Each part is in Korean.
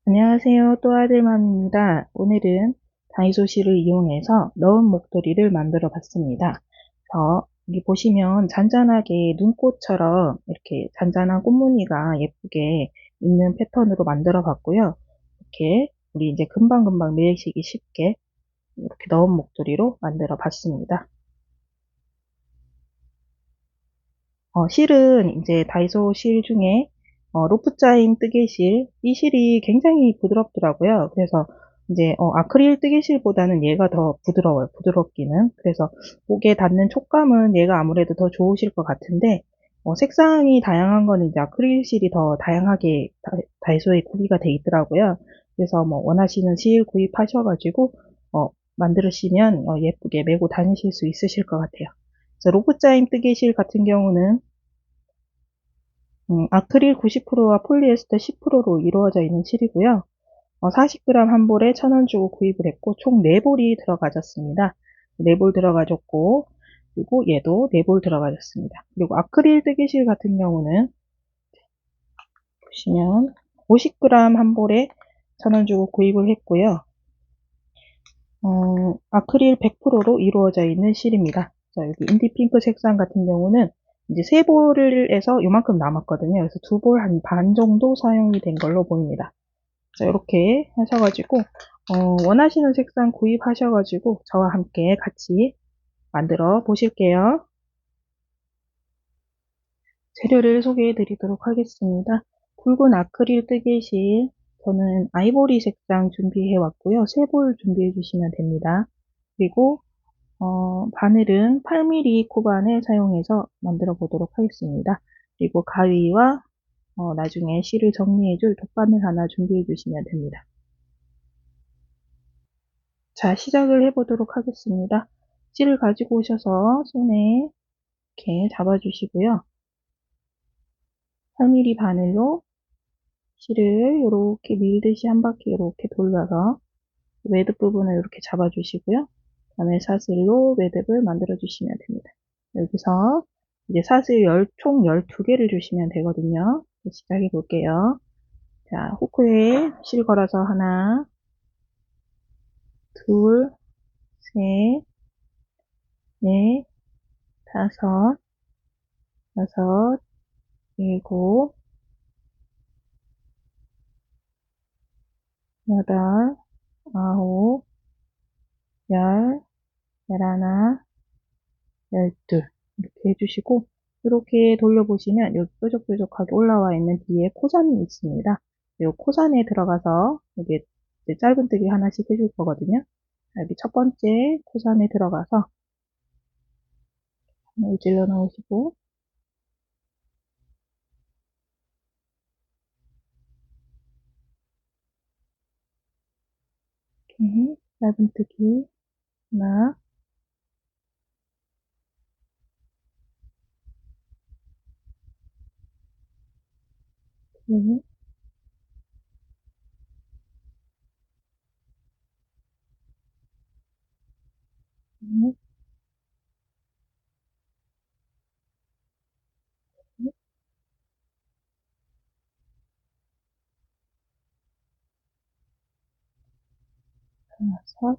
안녕하세요. 또 아들맘입니다. 오늘은 다이소 실을 이용해서 넣은 목도리를 만들어 봤습니다. 여기 보시면 잔잔하게 눈꽃처럼 이렇게 잔잔한 꽃무늬가 예쁘게 있는 패턴으로 만들어 봤고요. 이렇게 우리 이제 금방금방 매시기 쉽게 이렇게 넣은 목도리로 만들어 봤습니다. 실은 이제 다이소 실 중에 로프짜임 뜨개실, 이 실이 굉장히 부드럽더라고요. 그래서 이제 아크릴 뜨개실보다는 얘가 더 부드러워요. 부드럽기는. 그래서 목에 닿는 촉감은 얘가 아무래도 더 좋으실 것 같은데 색상이 다양한 거는 이제 아크릴 실이 더 다양하게 다이소에 구비가 돼 있더라고요. 그래서 뭐 원하시는 실 구입하셔가지고 만드시면 예쁘게 메고 다니실 수 있으실 것 같아요. 그래서 로프짜임 뜨개실 같은 경우는 아크릴 90%와 폴리에스터 10%로 이루어져 있는 실이고요. 40g 한 볼에 1,000원 주고 구입을 했고 총 4볼이 들어가졌습니다. 4볼 들어가졌고 그리고 얘도 4볼 들어가졌습니다. 그리고 아크릴 뜨개실 같은 경우는 보시면 50g 한 볼에 1,000원 주고 구입을 했고요. 아크릴 100%로 이루어져 있는 실입니다. 자, 여기 인디핑크 색상 같은 경우는 이제 3볼에서 요만큼 남았거든요. 그래서 2볼 한 반 정도 사용이 된 걸로 보입니다. 자, 이렇게 하셔가지고, 원하시는 색상 구입하셔가지고, 저와 함께 같이 만들어 보실게요. 재료를 소개해 드리도록 하겠습니다. 굵은 아크릴 뜨개실, 저는 아이보리 색상 준비해 왔고요. 3볼 준비해 주시면 됩니다. 그리고 바늘은 8mm 코바늘 사용해서 만들어 보도록 하겠습니다. 그리고 가위와 나중에 실을 정리해줄 돗바늘 하나 준비해 주시면 됩니다. 자, 시작을 해보도록 하겠습니다. 실을 가지고 오셔서 손에 이렇게 잡아주시고요. 8mm 바늘로 실을 이렇게 밀듯이 한 바퀴 이렇게 돌려서 매듭 부분을 이렇게 잡아주시고요. 그다음에 사슬로 매듭을 만들어 주시면 됩니다. 여기서 이제 사슬 총 12개를 주시면 되거든요. 시작해 볼게요. 자, 후크에 실 걸어서 하나, 둘, 셋, 넷, 다섯, 여섯, 일곱, 여덟, 아홉, 열, 열하나, 열둘 이렇게 해주시고 이렇게 돌려보시면 여기 뾰족뾰족하게 올라와 있는 뒤에 코선이 있습니다. 이 코선에 들어가서 여기 짧은뜨기 하나씩 해줄 거거든요. 여기 첫 번째 코선에 들어가서 일질러 넣으시고 이렇게 짧은뜨기 하나, 둘, 넷, 다섯,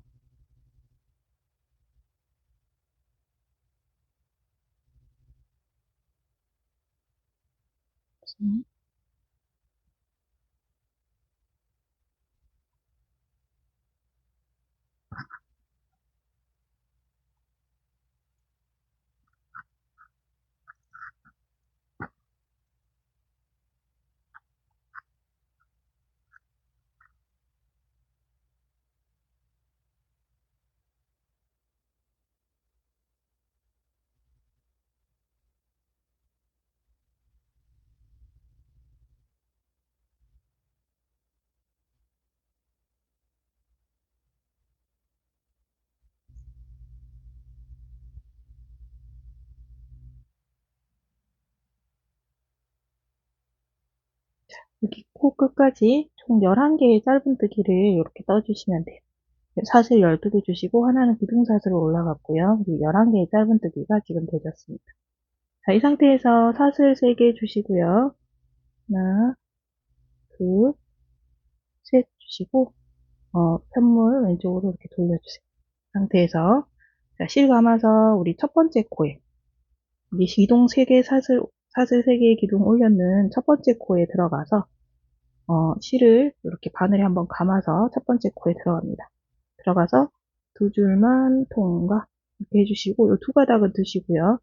여기 코 끝까지 총 11개의 짧은뜨기를 이렇게 떠주시면 돼요. 사슬 12개 주시고 하나는 기둥사슬로 올라갔고요. 그리고 11개의 짧은뜨기가 지금 되졌습니다. 자, 이 상태에서 사슬 3개 주시고요. 하나, 둘, 셋, 해주시고, 편물 왼쪽으로 이렇게 돌려주세요. 상태에서, 자, 실 감아서 우리 첫 번째 코에, 이 기둥 3개, 사슬 3개의 기둥 올렸는 첫 번째 코에 들어가서, 실을 이렇게 바늘에 한번 감아서 첫 번째 코에 들어갑니다. 들어가서 2줄만 통과 이렇게 해주시고, 이 2가닥은 두시고요.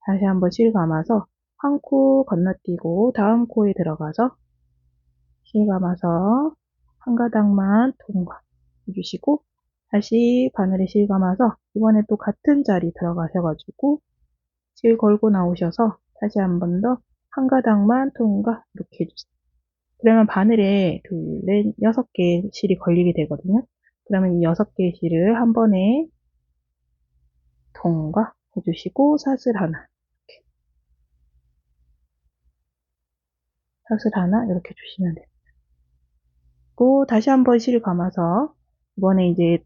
다시 한번 실 감아서 한 코 건너뛰고 다음 코에 들어가서 실 감아서 한 가닥만 통과 해주시고, 다시 바늘에 실 감아서 이번에 또 같은 자리 들어가셔가지고 실 걸고 나오셔서 다시 한 번 더 한 가닥만 통과 이렇게 해주세요. 그러면 바늘에 둘, 넷, 6개 실이 걸리게 되거든요. 그러면 이 6개의 실을 한 번에 통과 해주시고 사슬 하나, 사슬 하나 이렇게 주시면 돼요. 또 다시 한번 실 감아서 이번에 이제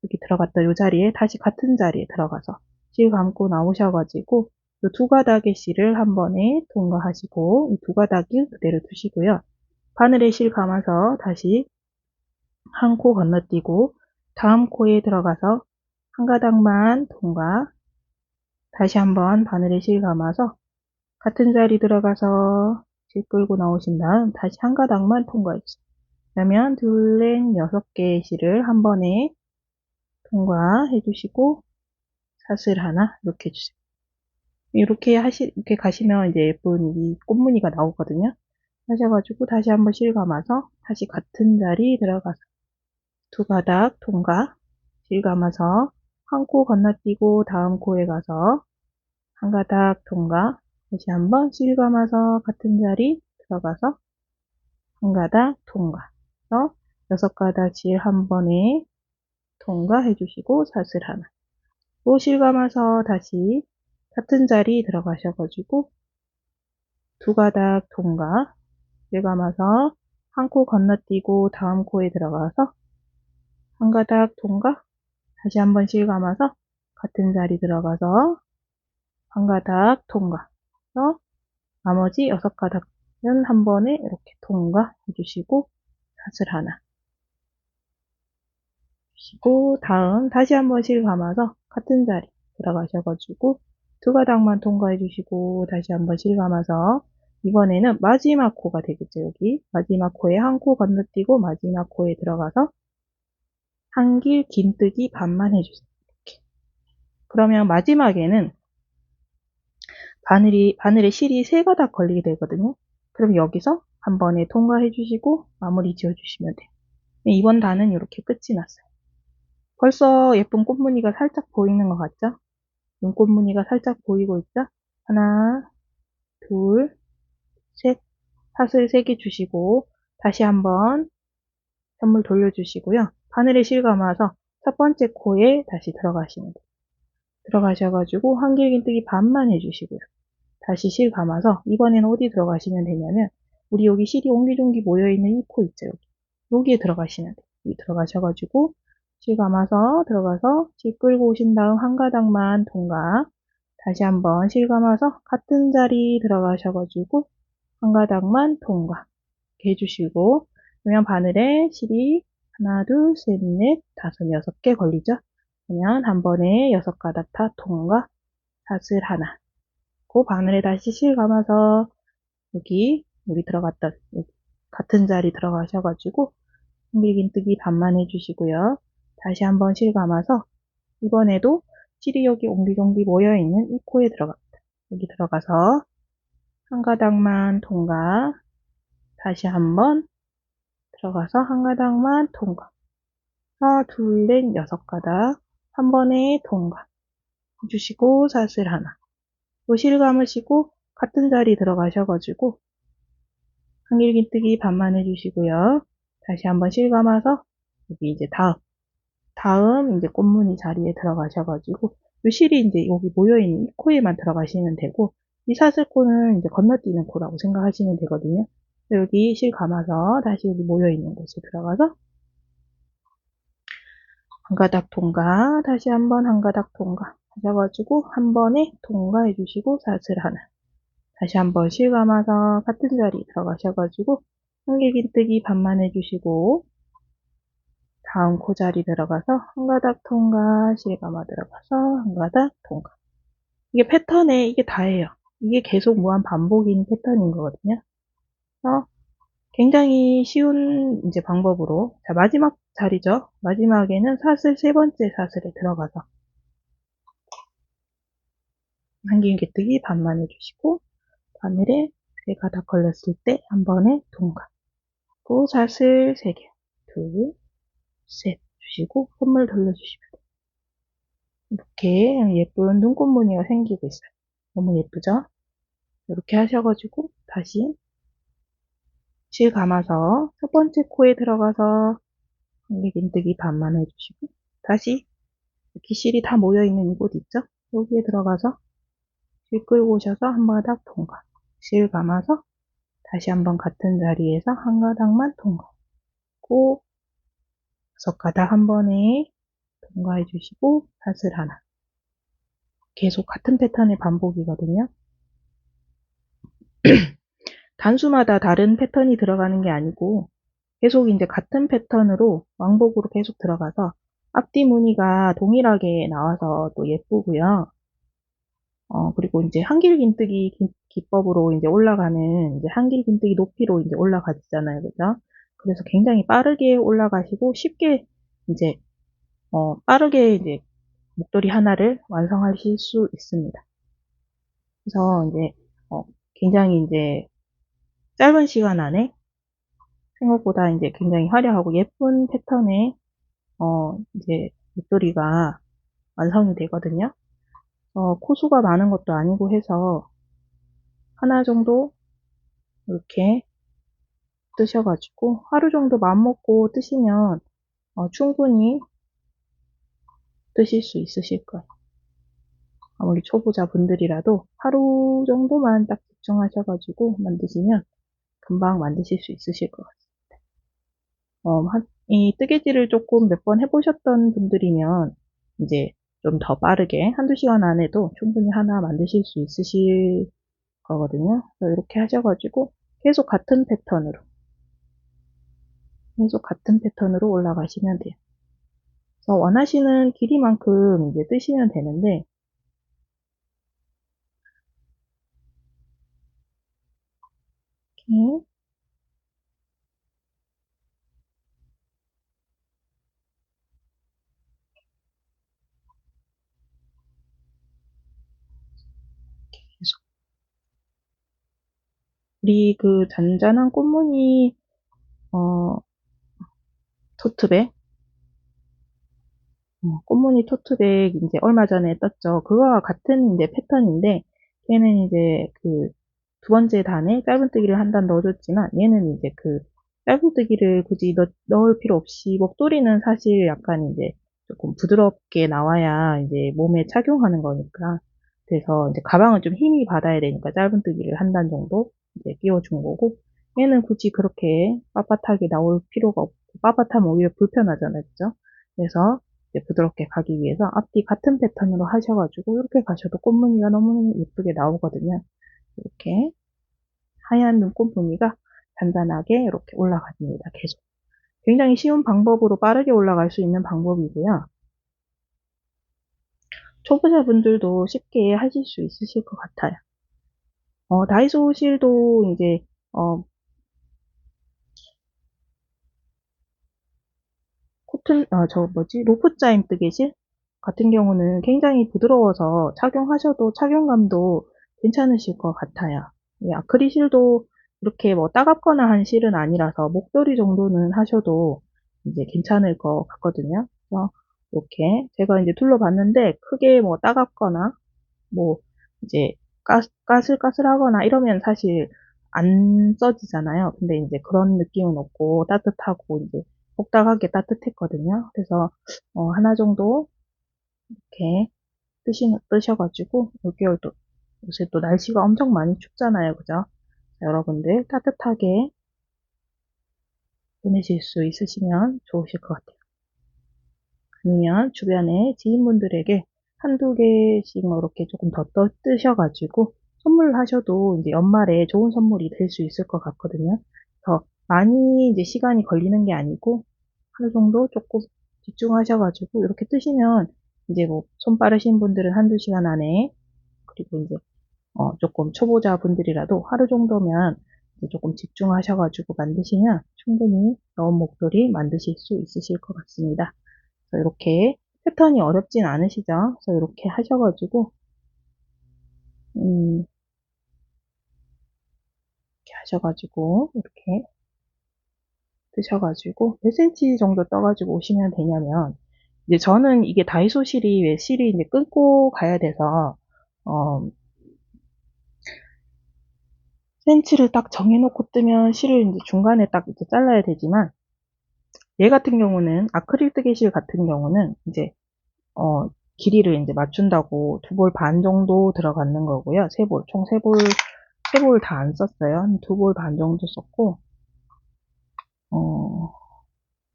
여기 들어갔다 이 자리에 다시 같은 자리에 들어가서 실 감고 나오셔가지고 이 2가닥의 실을 한 번에 통과하시고 이 2가닥을 그대로 두시고요. 바늘에 실 감아서 다시 한 코 건너뛰고 다음 코에 들어가서 한 가닥만 통과, 다시 한번 바늘에 실 감아서 같은 자리 들어가서 실 끌고 나오신 다음 다시 한 가닥만 통과해주세요. 그러면 둘, 넷, 6개의 실을 한 번에 통과해 주시고 사슬 하나 이렇게 해주세요. 이렇게 가시면 이제 예쁜 이 꽃무늬가 나오거든요. 하셔가지고 다시 한번 실 감아서 다시 같은 자리 들어가서 2가닥 통과, 실 감아서 한 코 건너뛰고 다음 코에 가서 한 가닥 통과, 다시 한번 실 감아서 같은 자리 들어가서 한 가닥 통과. 그래서 6가닥 실 한 번에 통과해 주시고 사슬 하나. 또 실 감아서 다시 같은 자리 들어가셔가지고 2가닥 통과, 실 감아서 한 코 건너뛰고 다음 코에 들어가서 한 가닥 통과, 다시 한번 실 감아서 같은 자리 들어가서 한 가닥 통과. 그래서 나머지 6가닥은 한 번에 이렇게 통과해 주시고 사슬 하나 주시고, 다음 다시 한번 실 감아서 같은 자리 들어가셔가지고 2가닥만 통과해 주시고 다시 한번 실 감아서 이번에는 마지막 코가 되겠죠. 여기 마지막 코에 한 코 건너뛰고 마지막 코에 들어가서 한길 긴뜨기 반만 해주세요. 이렇게. 그러면 마지막에는 바늘에 실이 3가닥 걸리게 되거든요. 그럼 여기서 한 번에 통과해 주시고 마무리 지어 주시면 돼요. 이번 단은 이렇게 끝이 났어요. 벌써 예쁜 꽃무늬가 살짝 보이는 것 같죠? 눈꽃무늬가 살짝 보이고 있죠? 하나, 둘, 셋, 사슬 3개 주시고 다시 한번 선물 돌려주시고요. 바늘에 실 감아서 첫 번째 코에 다시 들어가시면 돼요. 들어가셔가지고 한길긴뜨기 반만 해주시고요. 다시 실 감아서 이번에는 어디 들어가시면 되냐면 우리 여기 실이 옹기종기 모여있는 이 코 있죠. 여기에 들어가시면 돼요. 여기 들어가셔가지고 실 감아서 들어가서 실 끌고 오신 다음 한 가닥만 통과, 다시 한번 실 감아서 같은 자리 들어가셔가지고 한 가닥만 통과 이렇게 해주시고, 그러면 바늘에 실이 하나, 둘, 셋, 넷, 다섯, 6개 걸리죠? 그러면 한 번에 6가닥 다 통과, 사슬 하나. 그 바늘에 다시 실 감아서 여기 우리 들어갔던 여기 같은 자리 들어가셔가지고 한길긴뜨기 반만 해주시고요. 다시 한번 실 감아서 이번에도 실이 여기 옹기종기 모여있는 이 코에 들어갑니다. 여기 들어가서 한 가닥만 통과, 다시 한번 들어가서 한 가닥만 통과. 하나, 둘, 넷, 6가닥 한 번에 통과 해주시고 사슬 하나. 또 실 감으시고 같은 자리 들어가셔가지고 한길긴뜨기 반만 해주시고요. 다시 한번 실 감아서 여기 이제 다음 이제 꽃무늬 자리에 들어가셔가지고 이 실이 이제 여기 모여있는 이 코에만 들어가시면 되고, 이 사슬코는 이제 건너뛰는 코라고 생각하시면 되거든요. 여기 실 감아서 다시 여기 모여있는 곳에 들어가서 한 가닥 통과, 다시 한번 한 가닥 통과 하셔가지고 한 번에 통과해 주시고 사슬 하나. 다시 한번 실 감아서 같은 자리 들어가셔가지고 한길긴뜨기 반만 해주시고 다음 코자리 들어가서 한 가닥 통과, 실감아 들어가서 한 가닥 통과. 이게 패턴에 이게 다예요. 이게 계속 무한 반복인 패턴인 거거든요. 그래서 굉장히 쉬운 이제 방법으로, 자, 마지막 자리죠. 마지막에는 사슬 세 번째 사슬에 들어가서 한길개뜨기 반만 해주시고, 바늘에 세 가닥 걸렸을 때 한 번에 통과. 또 사슬 3개, 둘, 셋 주시고 선물 돌려주시면 돼요. 이렇게 예쁜 눈꽃 무늬가 생기고 있어요. 너무 예쁘죠? 이렇게 하셔가지고 다시 실 감아서 첫 번째 코에 들어가서 한길긴뜨기 반만 해주시고, 다시 귀실이 다 모여있는 이곳 있죠? 여기에 들어가서 실 끌고 오셔서 한 가닥 통과. 실 감아서 다시 한번 같은 자리에서 한 가닥만 통과. 꼭 6가닥 한 번에 통과해 주시고 사슬 하나. 계속 같은 패턴의 반복이거든요. 단수마다 다른 패턴이 들어가는 게 아니고 계속 이제 같은 패턴으로 왕복으로 계속 들어가서 앞뒤 무늬가 동일하게 나와서 또 예쁘고요. 그리고 이제 한길긴뜨기 기법으로 이제 올라가는 이제 한길긴뜨기 높이로 이제 올라가잖아요. 그죠? 그래서 굉장히 빠르게 올라가시고 쉽게 이제 빠르게 이제 목도리 하나를 완성하실 수 있습니다. 그래서 이제 굉장히 이제 짧은 시간 안에 생각보다 이제 굉장히 화려하고 예쁜 패턴의 이제 목도리가 완성이 되거든요. 코수가 많은 것도 아니고 해서 하나 정도 이렇게 뜨셔가지고 하루 정도 맘먹고 뜨시면 충분히 뜨실 수 있으실 거예요. 아무리 초보자분들이라도 하루 정도만 딱 집중하셔가지고 만드시면 금방 만드실 수 있으실 것 같아요. 이 뜨개질을 조금 몇 번 해보셨던 분들이면 이제 좀 더 빠르게 한두 시간 안에도 충분히 하나 만드실 수 있으실 거거든요. 그래서 이렇게 하셔가지고 계속 같은 패턴으로 올라가시면 돼요. 그래서 원하시는 길이만큼 이제 뜨시면 되는데, 이렇게 계속 우리 그 잔잔한 꽃무늬 토트백, 꽃무늬 토트백 이제 얼마 전에 떴죠. 그거와 같은 이제 패턴인데, 얘는 이제 그 두 번째 단에 짧은뜨기를 한 단 넣어줬지만, 얘는 이제 그 짧은뜨기를 굳이 넣을 필요 없이, 목도리는 사실 약간 이제 조금 부드럽게 나와야 이제 몸에 착용하는 거니까. 그래서 이제 가방은 좀 힘이 받아야 되니까 짧은뜨기를 한 단 정도 이제 끼워준 거고, 얘는 굳이 그렇게 빳빳하게 나올 필요가 없고, 빳빳하면 오히려 불편하잖아요. 그죠? 그래서 이제 부드럽게 가기 위해서 앞뒤 같은 패턴으로 하셔가지고 이렇게 가셔도 꽃무늬가 너무 예쁘게 나오거든요. 이렇게 하얀 눈꽃 무늬가 단단하게 이렇게 올라갑니다. 계속. 굉장히 쉬운 방법으로 빠르게 올라갈 수 있는 방법이고요. 초보자분들도 쉽게 하실 수 있으실 것 같아요. 다이소 실도 이제 로프짜임 뜨개실 같은 경우는 굉장히 부드러워서 착용하셔도 착용감도 괜찮으실 것 같아요. 아크릴 실도 이렇게 뭐 따갑거나 한 실은 아니라서 목도리 정도는 하셔도 이제 괜찮을 것 같거든요. 그래서 이렇게 제가 이제 둘러봤는데 크게 뭐 따갑거나 뭐 이제 까슬까슬하거나 이러면 사실 안 써지잖아요. 근데 이제 그런 느낌은 없고 따뜻하고 이제 복닥하게 따뜻했거든요. 그래서 하나 정도 이렇게 뜨셔가지고 올겨울도 요새 또 날씨가 엄청 많이 춥잖아요. 그죠? 자, 여러분들 따뜻하게 보내실 수 있으시면 좋으실 것 같아요. 아니면 주변에 지인분들에게 한두 개씩 뭐 이렇게 조금 더 뜨셔가지고 선물하셔도 이제 연말에 좋은 선물이 될 수 있을 것 같거든요. 더 많이 이제 시간이 걸리는 게 아니고 하루 정도 조금 집중하셔가지고 이렇게 뜨시면 이제 뭐 손 빠르신 분들은 한두 시간 안에, 그리고 이제 조금 초보자 분들이라도 하루 정도면 이제 조금 집중하셔가지고 만드시면 충분히 넣은 목도리 만드실 수 있으실 것 같습니다. 그래서 이렇게 패턴이 어렵진 않으시죠? 그래서 이렇게 하셔가지고 이렇게 하셔가지고 이렇게 뜨셔가지고 몇 cm 정도 떠가지고 오시면 되냐면, 이제 저는 이게 다이소 실이 왜 실이 이제 끊고 가야 돼서 센치를 딱 정해놓고 뜨면 실을 이제 중간에 딱 이렇게 잘라야 되지만, 얘 같은 경우는 아크릴 뜨개실 같은 경우는 이제 길이를 이제 맞춘다고 2볼 반 정도 들어가는 거고요. 총 3볼 다 안 썼어요. 한 2볼 반 정도 썼고,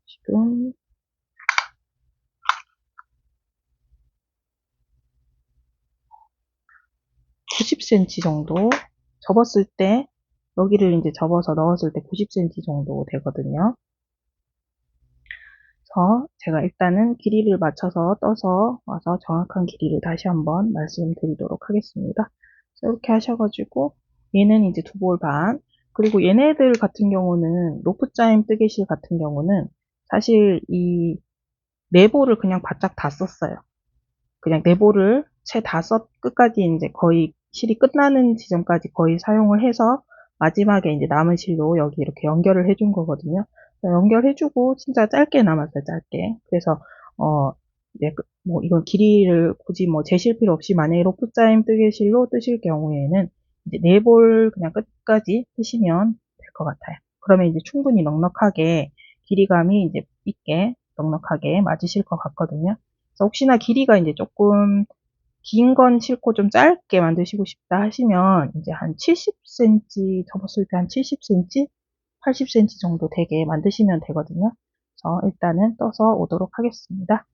지금 90cm 정도 접었을 때, 여기를 이제 접어서 넣었을 때 90cm 정도 되거든요. 그래서 제가 일단은 길이를 맞춰서 떠서 와서 정확한 길이를 다시 한번 말씀드리도록 하겠습니다. 이렇게 하셔가지고 얘는 이제 2볼 반, 그리고 얘네들 같은 경우는 로프짜임 뜨개실 같은 경우는 사실 이 4볼을 그냥 바짝 다 썼어요. 그냥 4볼을 채 다 끝까지 이제 거의 실이 끝나는 지점까지 거의 사용을 해서 마지막에 이제 남은 실로 여기 이렇게 연결을 해준 거거든요. 연결해주고 진짜 짧게 남았어요, 짧게. 그래서 이제 뭐 이건 길이를 굳이 뭐 재실 필요 없이 만약에 로프짜임 뜨개실로 뜨실 경우에는 이제 4볼 그냥 끝까지 뜨시면 될 것 같아요. 그러면 이제 충분히 넉넉하게 길이감이 이제 있게 넉넉하게 맞으실 것 같거든요. 혹시나 길이가 이제 조금 긴 건 싫고 좀 짧게 만드시고 싶다 하시면 이제 한 70cm 접었을 때 한 70cm, 80cm 정도 되게 만드시면 되거든요. 그래서 일단은 떠서 오도록 하겠습니다.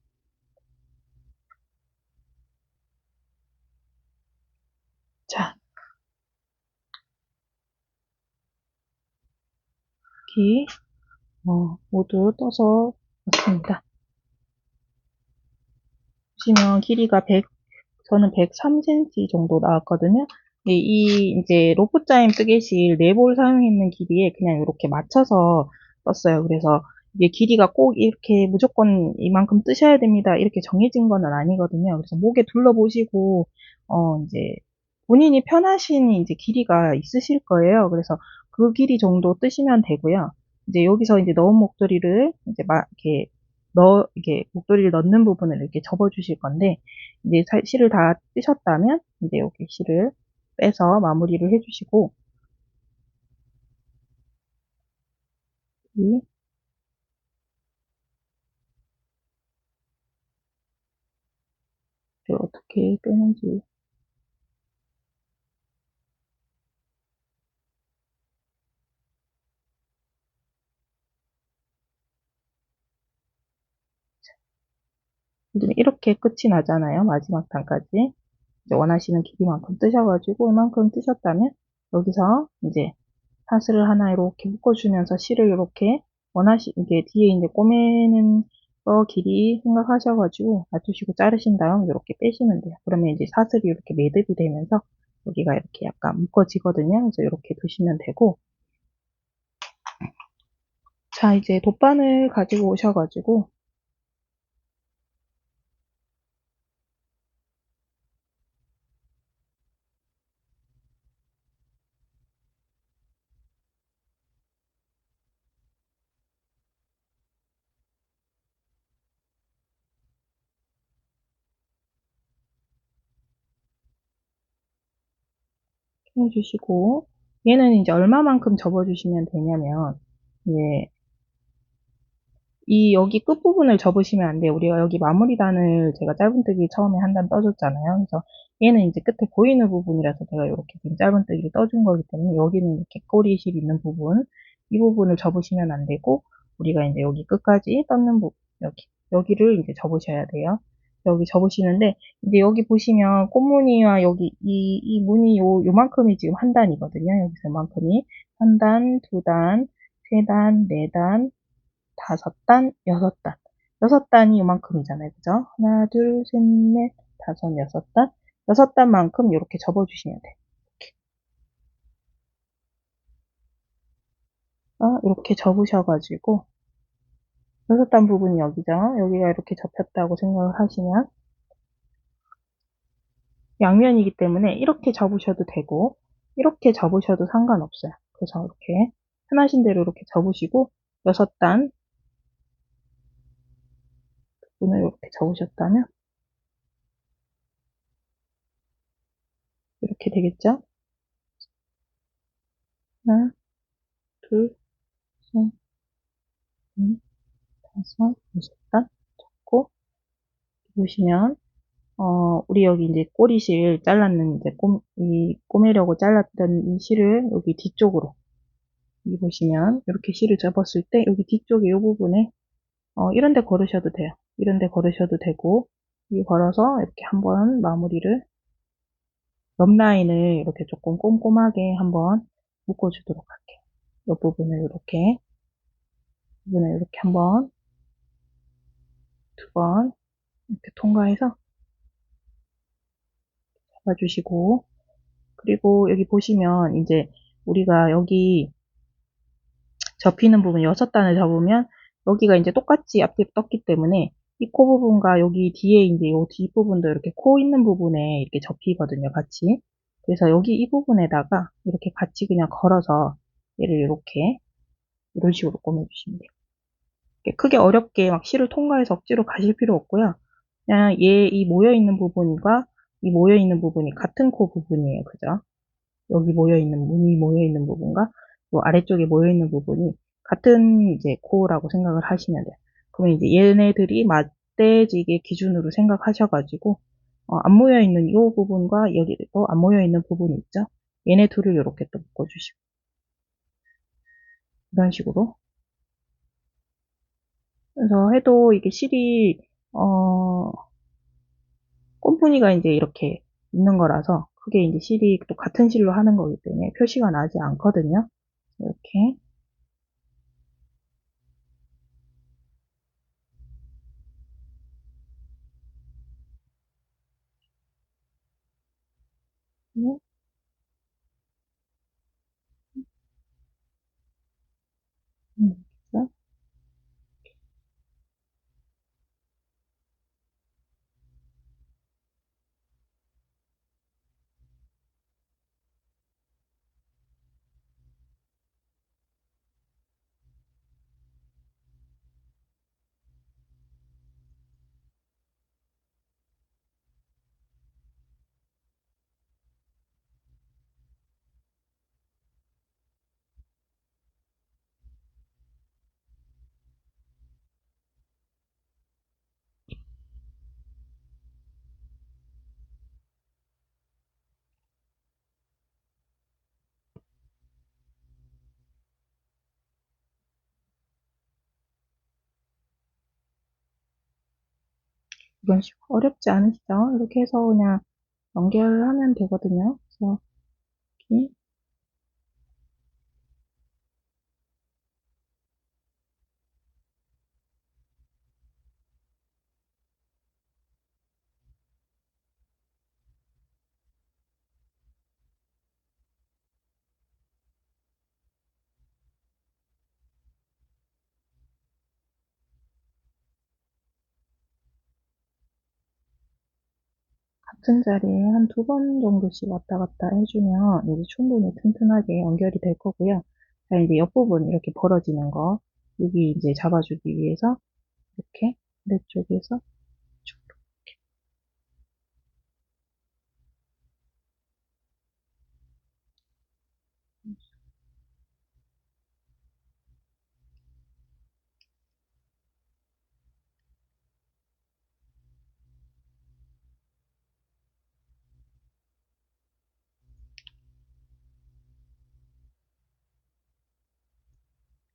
자, 여기 모두 떠서 왔습니다. 보시면 길이가 100, 저는 103cm 정도 나왔거든요. 이 이제 로프짜임 뜨개실 4볼 사용했는 길이에 그냥 이렇게 맞춰서 떴어요. 그래서 이게 길이가 꼭 이렇게 무조건 이만큼 뜨셔야 됩니다, 이렇게 정해진 건 아니거든요. 그래서 목에 둘러보시고 이제 본인이 편하신 이제 길이가 있으실 거예요. 그래서 그 길이 정도 뜨시면 되고요. 이제 여기서 이제 넣은 목도리를 이제 막 이렇게 이게 목도리를 넣는 부분을 이렇게 접어 주실 건데, 이제 실을 다 뜨셨다면 이제 여기 실을 빼서 마무리를 해주시고, 이 어떻게 빼는지. 이렇게 끝이 나잖아요, 마지막 단까지. 이제 원하시는 길이만큼 뜨셔가지고 이만큼 뜨셨다면 여기서 이제 사슬을 하나 이렇게 묶어주면서 실을 이렇게 이게 뒤에 이제 꼬매는 거 길이 생각하셔가지고 놔두시고 자르신 다음 이렇게 빼시면 돼요. 그러면 이제 사슬이 이렇게 매듭이 되면서 여기가 이렇게 약간 묶어지거든요. 그래서 이렇게 두시면 되고, 자, 이제 돗바늘 가지고 오셔가지고 해주시고, 얘는 이제 얼마만큼 접어주시면 되냐면, 이제 여기 끝부분을 접으시면 안 돼요. 우리가 여기 마무리단을 제가 짧은뜨기 처음에 한 단 떠줬잖아요. 그래서 얘는 이제 끝에 보이는 부분이라서 제가 이렇게 짧은뜨기를 떠준 거기 때문에 여기는 이렇게 꼬리실 있는 부분, 이 부분을 접으시면 안 되고, 우리가 이제 여기 끝까지 떴는 부분, 여기를 이제 접으셔야 돼요. 여기 접으시는데, 이제 여기 보시면 꽃무늬와 여기 이 무늬 요만큼이 지금 한 단이거든요. 여기서 요만큼이 한 단, 두 단, 세 단, 네 단, 다섯 단, 여섯 단. 여섯 단이 요만큼이잖아요. 그죠? 하나, 둘, 셋, 넷, 다섯, 여섯 단. 여섯 단만큼 이렇게 접어주시면 돼요. 이렇게 접으셔가지고, 여섯 단 부분이 여기죠? 여기가 이렇게 접혔다고 생각을 하시면, 양면이기 때문에 이렇게 접으셔도 되고, 이렇게 접으셔도 상관없어요. 그래서 이렇게 편하신 대로 이렇게 접으시고, 여섯 단 부분을 이렇게 접으셨다면, 이렇게 되겠죠? 하나, 둘, 셋, 넷, 다섯, 여섯 단 접고, 보시면, 우리 여기 이제 꼬리실 잘랐는 이제 꼬매려고 잘랐던 이 실을 여기 뒤쪽으로, 여기 보시면 이렇게 실을 접었을 때 여기 뒤쪽에 이 부분에 이런 데 걸으셔도 돼요. 이런 데 걸으셔도 되고, 여기 걸어서 이렇게 한번 마무리를, 옆 라인을 이렇게 조금 꼼꼼하게 한번 묶어주도록 할게요. 이 부분을 이렇게 한번, 두 번, 이렇게 통과해서 잡아주시고, 그리고 여기 보시면 이제 우리가 여기 접히는 부분 6단을 접으면 여기가 이제 똑같이 앞뒤 떴기 때문에 이 코 부분과 여기 뒤에 이제 이 뒷부분도 이렇게 코 있는 부분에 이렇게 접히거든요, 같이. 그래서 여기 이 부분에다가 이렇게 같이 그냥 걸어서 얘를 이렇게 이런 식으로 꼬매주시면 돼요. 크게 어렵게 막 실을 통과해서 억지로 가실 필요 없고요. 그냥 얘 이 모여있는 부분과 이 모여있는 부분이 같은 코 부분이에요, 그죠? 여기 모여있는, 무늬 모여있는 부분과 요 아래쪽에 모여있는 부분이 같은 이제 코라고 생각을 하시면 돼요. 그러면 이제 얘네들이 맞대지게 기준으로 생각하셔가지고, 안 모여있는 이 부분과 여기 또 안 모여있는 부분이 있죠? 얘네 둘을 이렇게 또 묶어주시고, 이런 식으로. 그래서 해도 이게 실이, 꼼무늬가 이제 이렇게 있는 거라서, 그게 이제 실이 또 같은 실로 하는 거기 때문에 표시가 나지 않거든요. 이렇게. 그래서 이런 식으로 어렵지 않으시죠? 이렇게 해서 그냥 연결하면 되거든요. 그래서 이렇게 같은 자리에 한 두 번 정도씩 왔다 갔다 해주면 이제 충분히 튼튼하게 연결이 될 거고요. 자, 이제 옆부분 이렇게 벌어지는 거 여기 이제 잡아주기 위해서 이렇게 아래쪽에서 쭉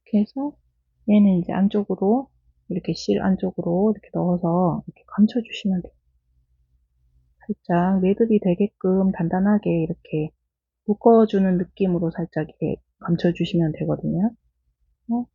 이렇게 해서 얘는 이제 안쪽으로 이렇게 실 안쪽으로 이렇게 넣어서 이렇게 감춰주시면 돼요. 살짝 매듭이 되게끔 단단하게 이렇게 묶어주는 느낌으로 살짝 이렇게 감춰주시면 되거든요. 어?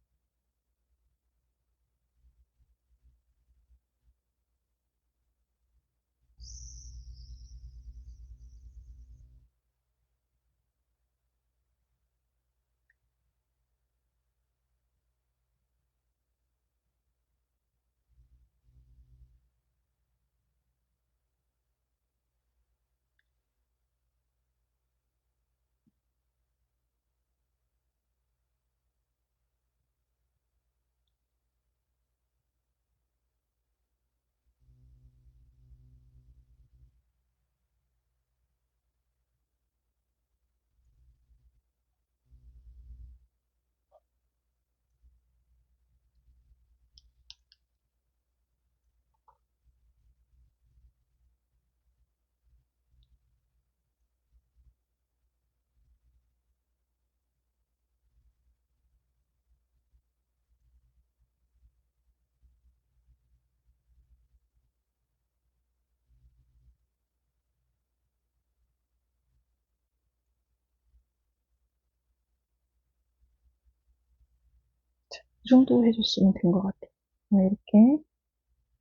이 정도 해줬으면 된 것 같아요. 이렇게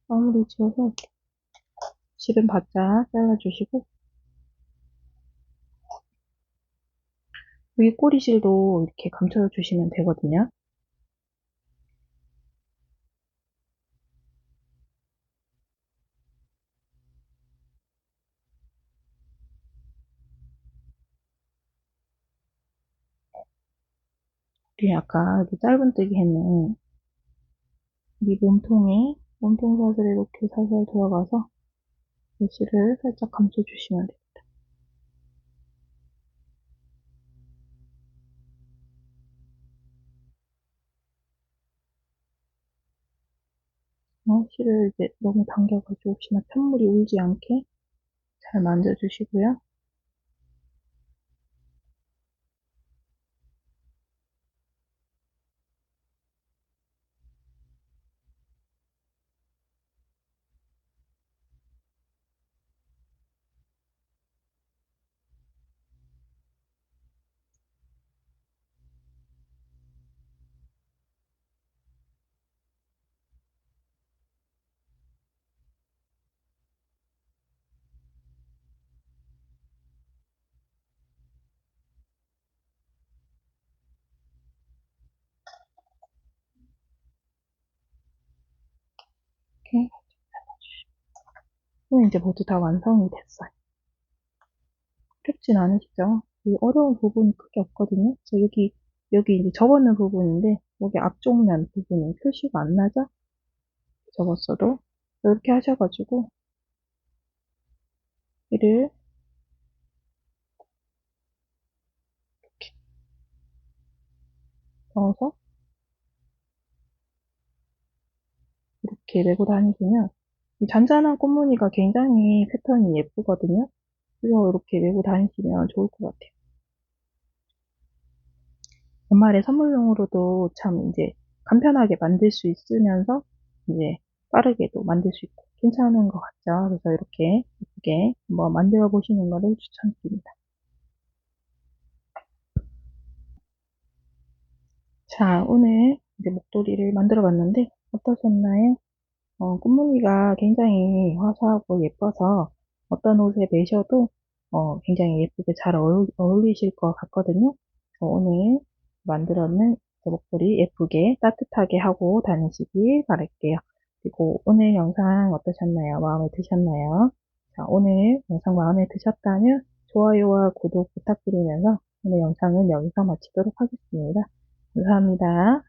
마무리 지어서 실은 바짝 잘라주시고, 여기 꼬리실도 이렇게 감춰주시면 되거든요. 우리 아까 여기 짧은뜨기 했는 이 몸통 사슬에 이렇게 살살 들어가서 글씨를 살짝 감춰주시면 돼요. 실을 이제 너무 당겨가지고 혹시나 편물이 울지 않게 잘 만져주시고요. 이렇게. 그럼 이제 모두 다 완성이 됐어요. 어렵진 않으시죠? 이 어려운 부분이 크게 없거든요. 그래서 여기 이제 접었는 부분인데, 여기 앞쪽면 부분이 표시가 안 나죠? 접었어도. 이렇게 하셔가지고, 이를 넣어서 이렇게 메고 다니시면, 이 잔잔한 꽃무늬가 굉장히 패턴이 예쁘거든요. 그래서 이렇게 메고 다니시면 좋을 것 같아요. 연말에 선물용으로도 참 이제 간편하게 만들 수 있으면서 이제 빠르게도 만들 수 있고 괜찮은 것 같죠. 그래서 이렇게 예쁘게 한번 만들어 보시는 것을 추천드립니다. 자, 오늘 이제 목도리를 만들어 봤는데 어떠셨나요? 꽃무늬가 굉장히 화사하고 예뻐서 어떤 옷에 매셔도 굉장히 예쁘게 잘 어울리실 것 같거든요. 오늘 만들었는 목도리 예쁘게 따뜻하게 하고 다니시길 바랄게요. 그리고 오늘 영상 어떠셨나요? 마음에 드셨나요? 자, 오늘 영상 마음에 드셨다면 좋아요와 구독 부탁드리면서 오늘 영상은 여기서 마치도록 하겠습니다. 감사합니다.